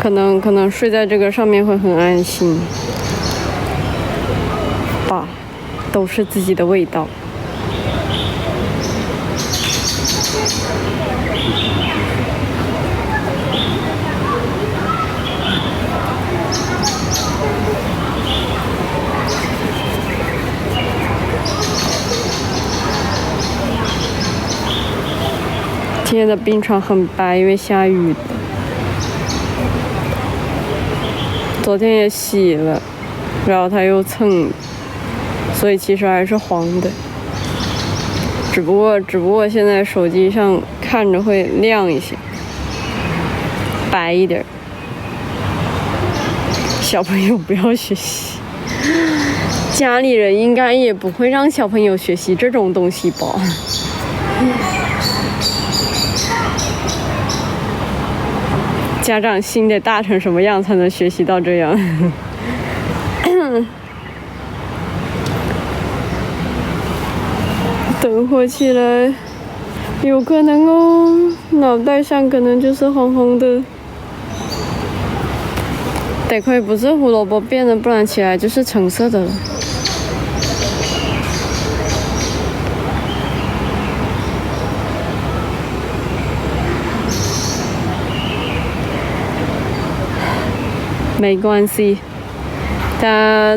可能睡在这个上面会很安心吧，都是自己的味道。今天的冰床很白，因为下雨。昨天也洗了，然后它又蹭，所以其实还是黄的。只不过现在手机上看着会亮一些，白一点。小朋友不要学习，家里人应该也不会让小朋友学习这种东西吧。家长心得大成什么样才能学习到这样？等会起来，有可能哦，脑袋上可能就是红红的。得亏不是胡萝卜变的，不然起来就是橙色的了。没关系，他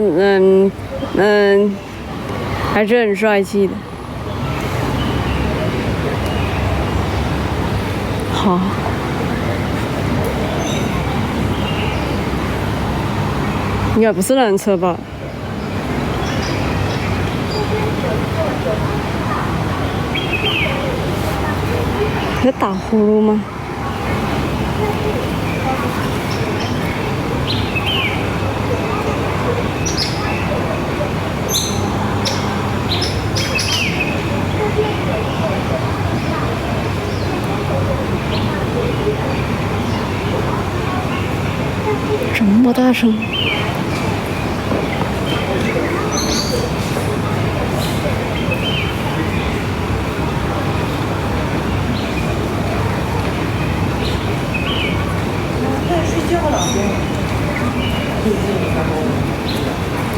还是很帅气的。好，应该不是缆车吧？在打呼噜吗？这么大声！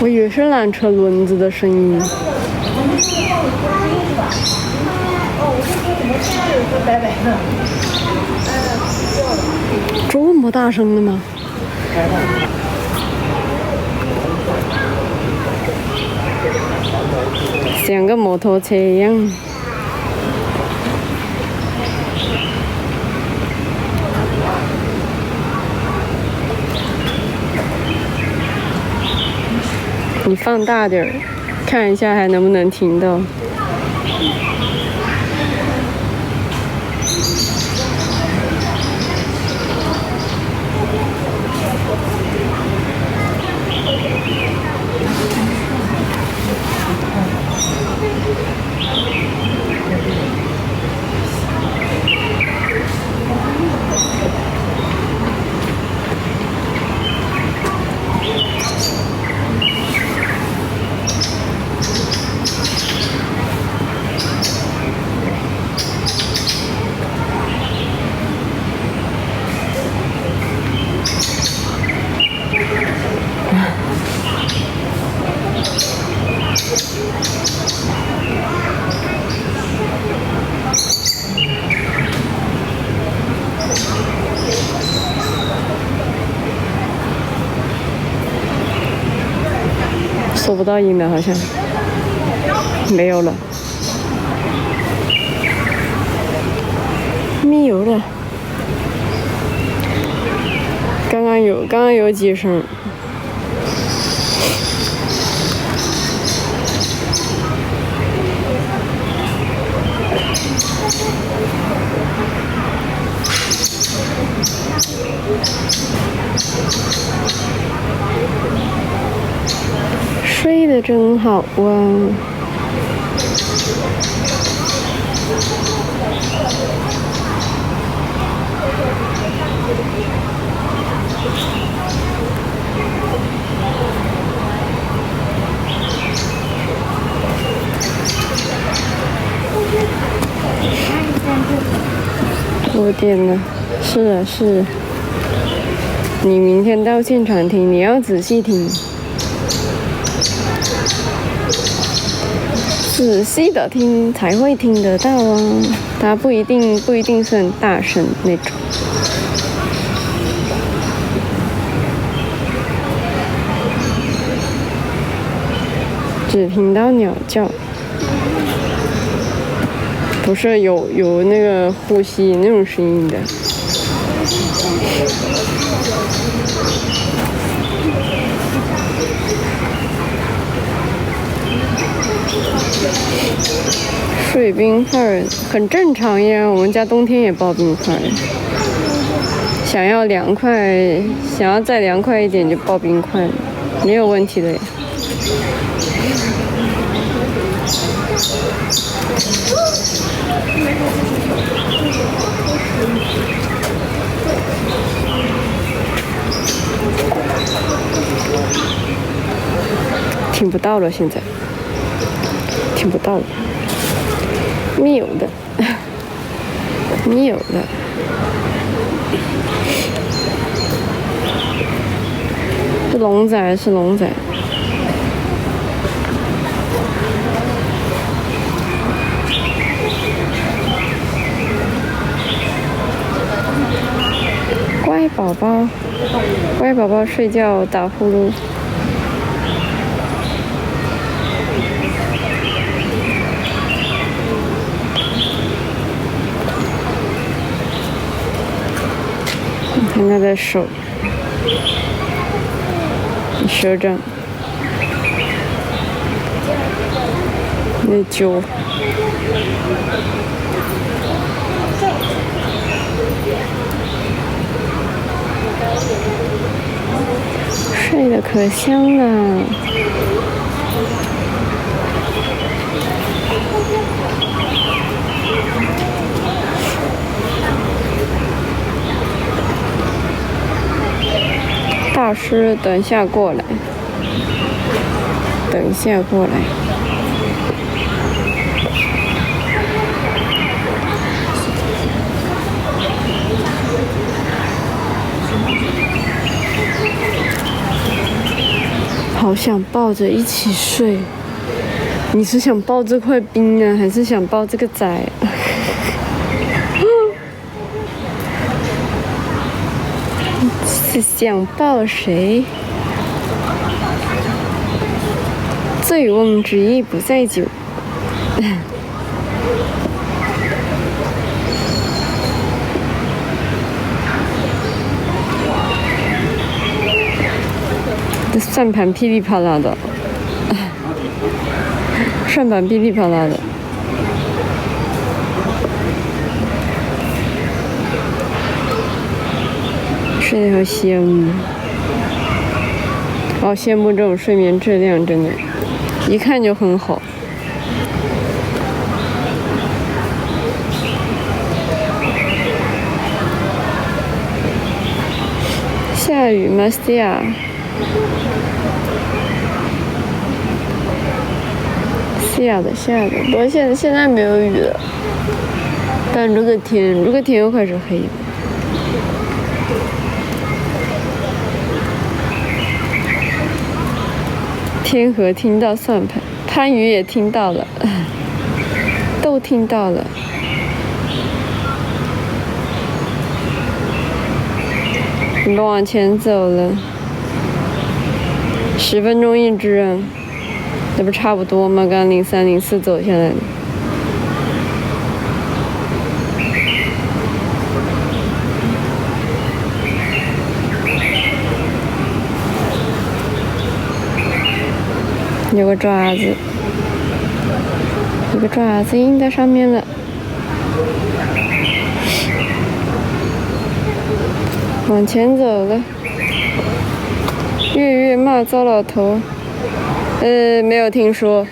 我以为是缆车轮子的声音。这么大声的吗？像个摩托车一样。你放大点儿，看一下还能不能听到。收不到音了，好像没有了，没有了。刚刚有几声。睡得真好啊！5点了，是啊是啊。你明天到现场听，你要仔细听，仔细的听才会听得到啊。它不一定是很大声那种。只听到鸟叫，不是有那个呼吸那种声音的。水冰块很正常呀，我们家冬天也包冰块。想要凉快，想要再凉快一点就包冰块，没有问题的呀。听不到了，现在听不到了，没有的，没有的。是龙仔，是龙仔。乖宝宝，乖宝宝睡觉打呼噜。你看他的手，手掌，那揪。睡得可香了。大师，等一下过来，等一下过来。好想抱着一起睡。你是想抱这块冰啊，还是想抱这个仔？是想抱谁？醉翁之意不在酒。这算盘噼里啪啦的，算盘噼里啪啦的。睡得好香，好羡慕这种睡眠质量，真的，一看就很好。下雨吗？下。下的，不过现在没有雨了，但这个天又开始黑了。天河听到算盘，番禺也听到了，都听到了。你们往前走了，10分钟一只啊，这不差不多吗？刚03、04走下来的。有个爪子，有个爪子印在上面了。往前走了。月月骂糟老头，没有听说。